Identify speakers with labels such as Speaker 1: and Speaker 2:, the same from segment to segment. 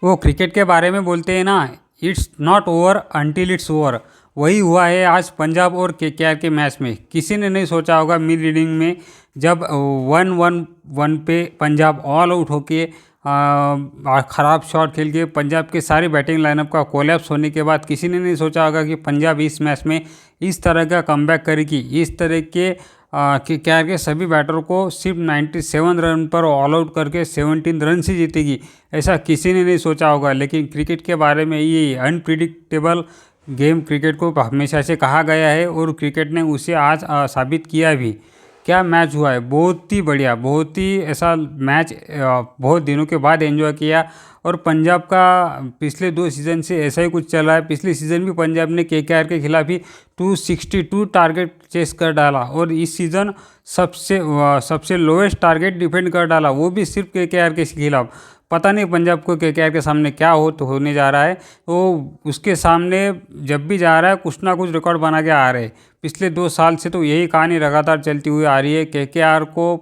Speaker 1: वो क्रिकेट के बारे में बोलते हैं ना, it's not over until it's over. वही हुआ है आज पंजाब और केकेआर के मैच में। किसी ने नहीं सोचा होगा मिड रीडिंग में जब 1-1 पे पंजाब ऑल आउट होके ख़राब शॉट खेल के पंजाब के सारी बैटिंग लाइनअप का कोलैप्स होने के बाद किसी ने नहीं सोचा होगा कि पंजाब इस मैच में इस तरह का कमबैक करेगी, इस तरह के केकेआर के सभी बैटरों को सिर्फ 97 रन पर ऑल आउट करके 17 रन से जीतेगी। ऐसा किसी ने नहीं सोचा होगा। लेकिन क्रिकेट के बारे में ये अनप्रिडिक्टेबल गेम क्रिकेट को हमेशा से कहा गया है और क्रिकेट ने उसे आज साबित किया भी। क्या मैच हुआ है, बहुत ही बढ़िया, बहुत ही ऐसा मैच बहुत दिनों के बाद एंजॉय किया। और पंजाब का पिछले 2 सीज़न से ऐसा ही कुछ चल रहा है। पिछले सीज़न भी पंजाब ने केकेआर के खिलाफ ही 262 टारगेट चेस कर डाला और इस सीज़न सबसे लोएस्ट टारगेट डिफेंड कर डाला, वो भी सिर्फ केकेआर के खिलाफ। पता नहीं पंजाब को केकेआर के सामने क्या होने जा रहा है। तो उसके सामने जब भी जा रहा है कुछ ना कुछ रिकॉर्ड बना के आ रहे हैं। पिछले 2 साल से तो यही कहानी लगातार चलती हुई आ रही है। केकेआर को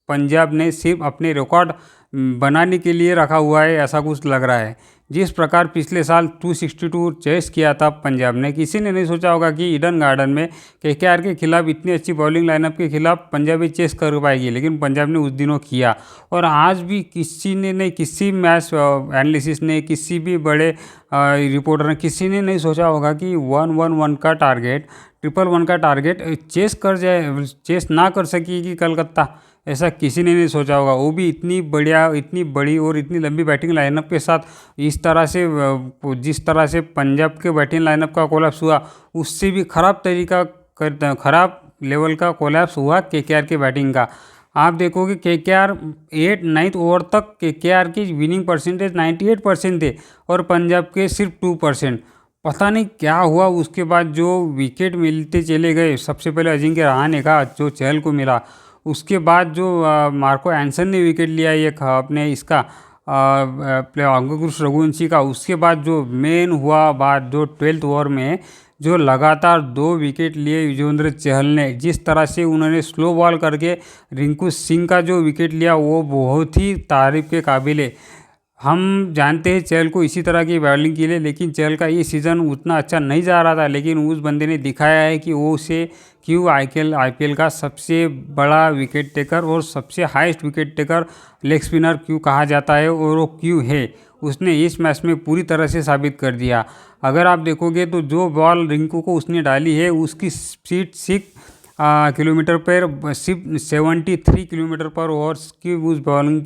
Speaker 1: पंजाब ने सिर्फ अपने रिकॉर्ड बनाने के लिए रखा हुआ है, ऐसा कुछ लग रहा है। जिस प्रकार पिछले साल 262 चेस किया था पंजाब ने, किसी ने नहीं सोचा होगा कि ईडन गार्डन में केकेआर के खिलाफ इतनी अच्छी बॉलिंग लाइनअप के खिलाफ पंजाबी चेस कर पाएगी। लेकिन पंजाब ने उस दिनों किया। और आज भी किसी ने नहीं, किसी मैच एनालिसिस ने, किसी भी बड़े रिपोर्टर ने, किसी ने नहीं सोचा होगा कि 1-1-1 का टारगेट, 1-1-1 का टारगेट चेस ना कर सकेगी कलकत्ता। ऐसा किसी ने नहीं सोचा होगा, वो भी इतनी बढ़िया, इतनी बड़ी और इतनी लंबी बैटिंग लाइनअप के साथ। इस तरह से जिस तरह से पंजाब के बैटिंग लाइनअप का कोलैप्स हुआ, उससे भी खराब लेवल का कोलैप्स हुआ केकेआर के बैटिंग का। आप देखोगे केकेआर 9th ओवर तक केकेआर की विनिंग परसेंटेज 98% थे और पंजाब के सिर्फ 2%। पता नहीं क्या हुआ। उसके बाद जो विकेट मिलते चले गए, सबसे पहले अजिंक्य रहाणे का जो चहल को मिला, उसके बाद जो मार्को एंसन ने विकेट लिया एक अपने इसका अंकुश रघुवंशी का, उसके बाद जो मेन हुआ बात, जो 12th ओवर में जो लगातार 2 विकेट लिए युजवेंद्र चहल ने, जिस तरह से उन्होंने स्लो बॉल करके रिंकू सिंह का जो विकेट लिया, वो बहुत ही तारीफ के काबिल है। हम जानते हैं चहल को इसी तरह की बॉलिंग के लिए, लेकिन चहल का ये सीज़न उतना अच्छा नहीं जा रहा था। लेकिन उस बंदे ने दिखाया है कि वो उसे क्यों आईपीएल का सबसे बड़ा विकेट टेकर और सबसे highest wicket taker leg spinner क्यों कहा जाता है, और वो क्यों है। उसने इस मैच में पूरी तरह से साबित कर दिया। अगर आप देखोगे तो जो बॉल रिंकू को उसने डाली है, उसकी स्पीड 6 किलोमीटर पर, सिर्फ 73 किलोमीटर पर ओवर की उस बॉल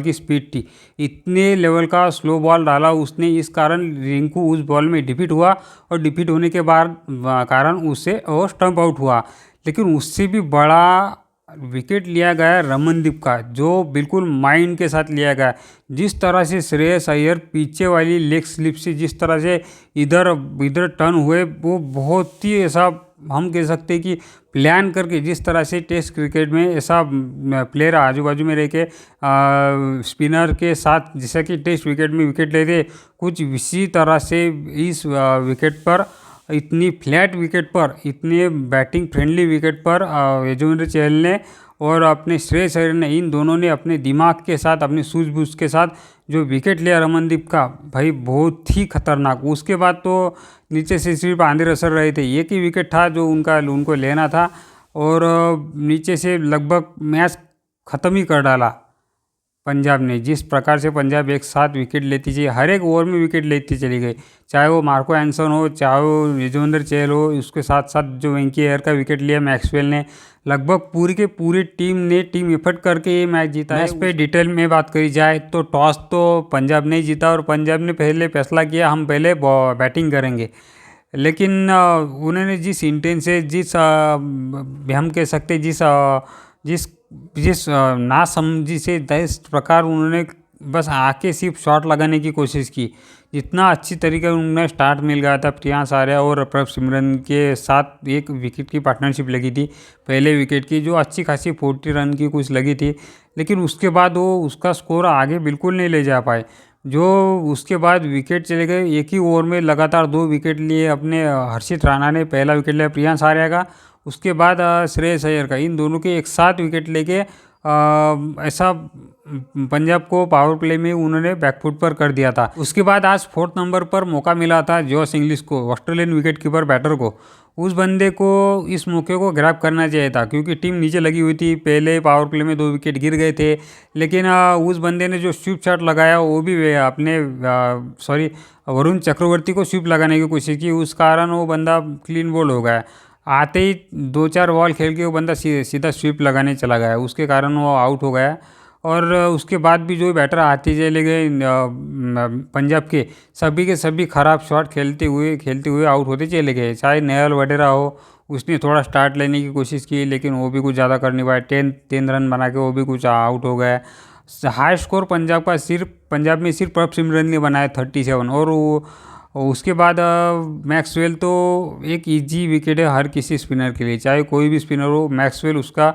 Speaker 1: की स्पीड थी। इतने लेवल का स्लो बॉल डाला उसने, इस कारण रिंकू उस बॉल में डिफीट हुआ और डिफीट होने के बाद कारण उससे वो स्टंप आउट हुआ। लेकिन उससे भी बड़ा विकेट लिया गया रमनदीप का, जो बिल्कुल माइंड के साथ लिया गया। जिस तरह से श्रेयस अय्यर पीछे वाली लेग स्लिप से जिस तरह से इधर टर्न हुए, वो बहुत ही ऐसा हम कह सकते हैं कि प्लान करके, जिस तरह से टेस्ट क्रिकेट में ऐसा प्लेयर आजू बाजू में रह के स्पिनर के साथ जैसा कि टेस्ट विकेट में विकेट लेते, कुछ इसी तरह से इस विकेट पर, इतनी फ्लैट विकेट पर, इतने बैटिंग फ्रेंडली विकेट पर युजवेंद्र चहल ने और अपने श्रेयस अय्यर ने, इन दोनों ने अपने दिमाग के साथ, अपनी सूझबूझ के साथ जो विकेट लिया रमनदीप का, भाई बहुत ही खतरनाक। उसके बाद तो नीचे से सिर्फ आंधिर असर रहे थे, एक ही विकेट था जो उनको लेना था और नीचे से लगभग मैच ख़त्म ही कर डाला पंजाब ने। जिस प्रकार से पंजाब एक साथ विकेट लेती चाहिए, हर एक ओवर में विकेट लेती चली गई, चाहे वो मार्को एंसन हो, चाहे वो युजवेंद्र चहल हो, उसके साथ साथ जो वेंकी अय्यर का विकेट लिया मैक्सवेल ने, लगभग पूरी के पूरी टीम एफर्ट करके ये मैच जीता है। इस पे डिटेल में बात करी जाए तो टॉस तो पंजाब ने जीता और पंजाब ने पहले फैसला किया हम पहले बैटिंग करेंगे। लेकिन उन्होंने जिस इंटेंस से, हम कह सकते जिस नासमझी से, जिस प्रकार उन्होंने बस आके सिर्फ शॉट लगाने की कोशिश की, जितना अच्छी तरीके उन्हें स्टार्ट मिल गया था। प्रियांश आर्या और प्रभ सिमरन के साथ एक विकेट की पार्टनरशिप लगी थी पहले विकेट की, जो अच्छी खासी 40 रन की कुछ लगी थी। लेकिन उसके बाद वो उसका स्कोर आगे बिल्कुल नहीं ले जा पाए। जो उसके बाद विकेट चले गए, एक ही ओवर में लगातार 2 विकेट लिए अपने हर्षित राणा ने, पहला विकेट लिया प्रियांश आर्या का, उसके बाद श्रेयस अय्यर का। इन दोनों के एक साथ विकेट लेके ऐसा पंजाब को पावर प्ले में उन्होंने बैकफुट पर कर दिया था। उसके बाद आज 4th नंबर पर मौका मिला था जॉश इंग्लिश को, ऑस्ट्रेलियन विकेट कीपर बैटर को। उस बंदे को इस मौके को ग्रैब करना चाहिए था क्योंकि टीम नीचे लगी हुई थी, पहले पावर प्ले में 2 विकेट गिर गए थे। लेकिन उस बंदे ने जो स्वीप शॉट लगाया वो भी अपने वरुण चक्रवर्ती को स्वीप लगाने की कोशिश की, उस कारण वो बंदा क्लीन बोल्ड हो गया। आते ही 2-4 बॉल खेल के वो बंदा सीधा स्वीप लगाने चला गया, उसके कारण वो आउट हो गया। और उसके बाद भी जो बैटर आते चले गए पंजाब के सभी खराब शॉट खेलते हुए आउट होते चले गए। चाहे नेहल वडेरा हो, उसने थोड़ा स्टार्ट लेने की कोशिश की लेकिन वो भी कुछ ज़्यादा कर नहीं पाया, 10 रन बना के वो भी कुछ आउट हो गया। हाई स्कोर पंजाब में सिर्फ प्रभ सिमरन ने बनाया 37, और उसके बाद मैक्सवेल तो एक इजी विकेट है हर किसी स्पिनर के लिए, चाहे कोई भी स्पिनर हो। मैक्सवेल उसका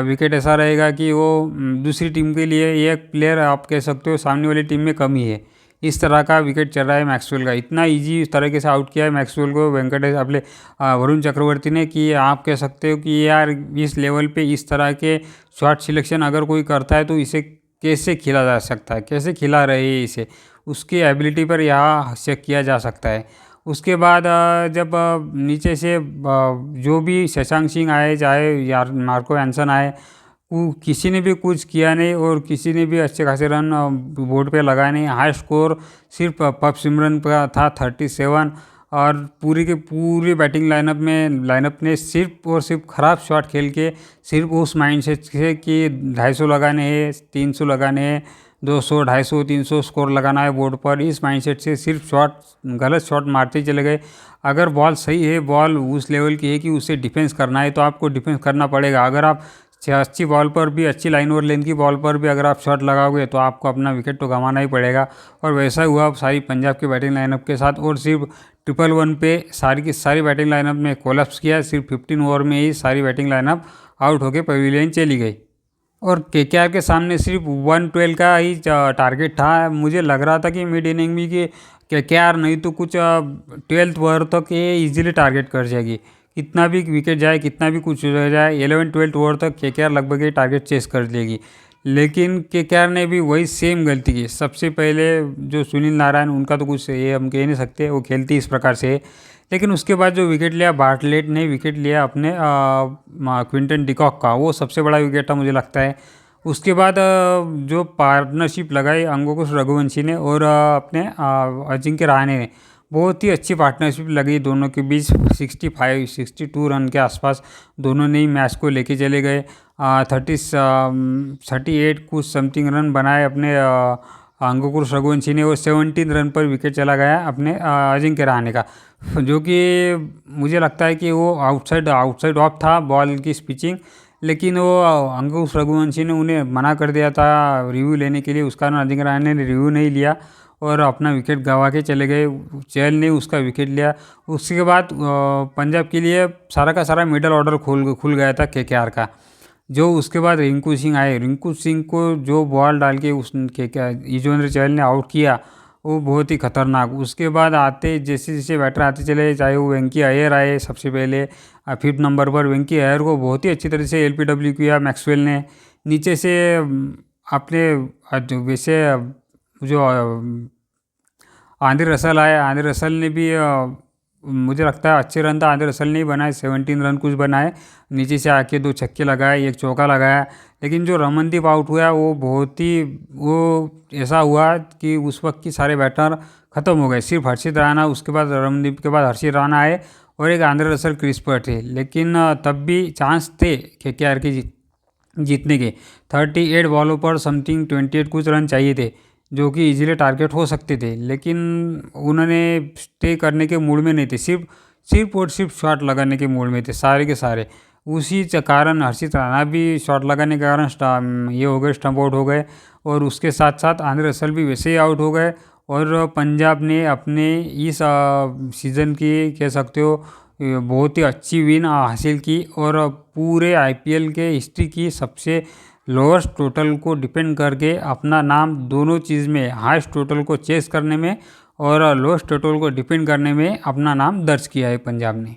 Speaker 1: विकेट ऐसा रहेगा कि वो दूसरी टीम के लिए एक प्लेयर आप कह सकते हो सामने वाली टीम में कम ही है, इस तरह का विकेट चल रहा है मैक्सवेल का। इतना इजी इस तरीके से आउट किया है मैक्सवेल को वरुण चक्रवर्ती ने कि आप कह सकते हो कि यार इस लेवल पे इस तरह के शॉट सिलेक्शन अगर कोई करता है तो इसे कैसे खेला जा सकता है, कैसे खिला रहे हैं इसे, उसकी एबिलिटी पर यहाँ चेक किया जा सकता है। उसके बाद जब नीचे से जो भी शशांक सिंह आए, चाहे यार मार्को एंसन आए, किसी ने भी कुछ किया नहीं और किसी ने भी अच्छे खासे रन बोर्ड पे लगाए नहीं। हाई स्कोर सिर्फ प्रभ सिमरन का था 37, और पूरी के पूरी बैटिंग लाइनअप ने सिर्फ और सिर्फ ख़राब शॉट खेल के सिर्फ उस माइंडसेट से कि 250 लगाने हैं, 300 लगाने हैं, 200, 250, 300 स्कोर लगाना है बोर्ड पर, इस माइंडसेट से सिर्फ गलत शॉट मारते चले गए। अगर बॉल सही है, बॉल उस लेवल की है कि उसे डिफेंस करना है तो आपको डिफेंस करना पड़ेगा। अगर आप अच्छी बॉल पर भी, अच्छी लाइन और लेंथ की बॉल पर भी अगर आप शॉट लगाओगे तो आपको अपना विकेट तो गंवाना ही पड़ेगा। और वैसा हुआ सारी पंजाब की बैटिंग लाइनअप के साथ, और सिर्फ 111 पे सारी की सारी बैटिंग लाइनअप ने कोलैप्स किया। सिर्फ 15 ओवर में ही सारी बैटिंग लाइनअप आउट होकर पवेलियन चली गई, और केकेआर के सामने सिर्फ 112 का ही टारगेट था। मुझे लग रहा था कि मिड इनिंग में कि केकेआर नहीं तो कुछ 12th ओवर तक ये इजीली टारगेट कर जाएगी, कितना भी विकेट जाए, कितना भी कुछ रह जाए, 11-12 ओवर तक केकेआर लगभग ये टारगेट चेस कर लेगी। लेकिन केकेआर ने भी वही सेम गलती की। सबसे पहले जो सुनील नारायण, उनका तो कुछ ये हम कह नहीं सकते, वो खेलती इस प्रकार से है। लेकिन उसके बाद जो विकेट लिया, बार्टलेट ने विकेट लिया अपने क्विंटन डिकॉक का, वो सबसे बड़ा विकेट था मुझे लगता है। उसके बाद जो पार्टनरशिप लगाई अंकुश रघुवंशी ने और अपने अजिंक्य रहाणे ने, बहुत ही अच्छी पार्टनरशिप लगी दोनों के बीच। 62 रन के आसपास दोनों ने ही मैच को लेके चले गए। 38 कुछ समथिंग रन बनाए अपने अंकुश रघुवंशी ने, और 17 रन पर विकेट चला गया अपने अजिंक्य रहाणे का, जो कि मुझे लगता है कि वो आउटसाइड ऑफ था बॉल की पिचिंग। लेकिन वो अंकुश रघुवंशी ने उन्हें मना कर दिया था रिव्यू लेने के लिए, उस कारण अजिंक्य रहाणे ने रिव्यू नहीं लिया और अपना विकेट गंवा के चले गए। चहल ने उसका विकेट लिया। उसके बाद पंजाब के लिए सारा का सारा मिडल ऑर्डर खुल गया था केकेआर का। जो उसके बाद रिंकू सिंह आए, रिंकू सिंह को जो बॉल डाल के युजवेंद्र चहल ने आउट किया, वो बहुत ही खतरनाक। उसके बाद आते जैसे जैसे बैटर आते चले, चाहे वो वेंकी अय्यर आए सबसे पहले 5th नंबर पर, वेंकी अय्यर को बहुत ही अच्छी तरह से LPW किया मैक्सवेल ने। नीचे से अपने वैसे जो आंद्रे रसल आए, आंद्रे रसल ने भी मुझे लगता है अच्छे रन था आंद्रे रसल ने ही बनाए, 17 रन कुछ बनाए। नीचे से आके 2 छक्के लगाए, 1 चौका लगाया। लेकिन जो रमनदीप आउट हुआ वो बहुत ही ऐसा हुआ कि उस वक्त की सारे बैटर ख़त्म हो गए। सिर्फ हर्षित राणा, उसके बाद रमनदीप के बाद हर्षित राणा आए और एक आंद्रे रसल क्रीज पर थे। लेकिन तब भी चांस थे केकेआर के जीतने के। 38 बॉलों पर समथिंग 28 कुछ रन चाहिए थे, जो कि इजीली टारगेट हो सकते थे। लेकिन उन्होंने स्टे करने के मूड में नहीं थे, सिर्फ शॉट लगाने के मूड में थे सारे के सारे। उसी कारण हर्षित राणा भी शॉट लगाने के कारण ये हो गए, स्टम्प आउट हो गए, और उसके साथ साथ आंद्रे रसल भी वैसे ही आउट हो गए। और पंजाब ने अपने इस सीज़न की कह सकते हो बहुत ही अच्छी विन हासिल की, और पूरे IPL के हिस्ट्री की सबसे लोएस्ट टोटल को डिपेंड करके अपना नाम दोनों चीज़ में, हाईएस्ट टोटल को चेस करने में और लोएस्ट टोटल को डिपेंड करने में अपना नाम दर्ज किया है पंजाब ने।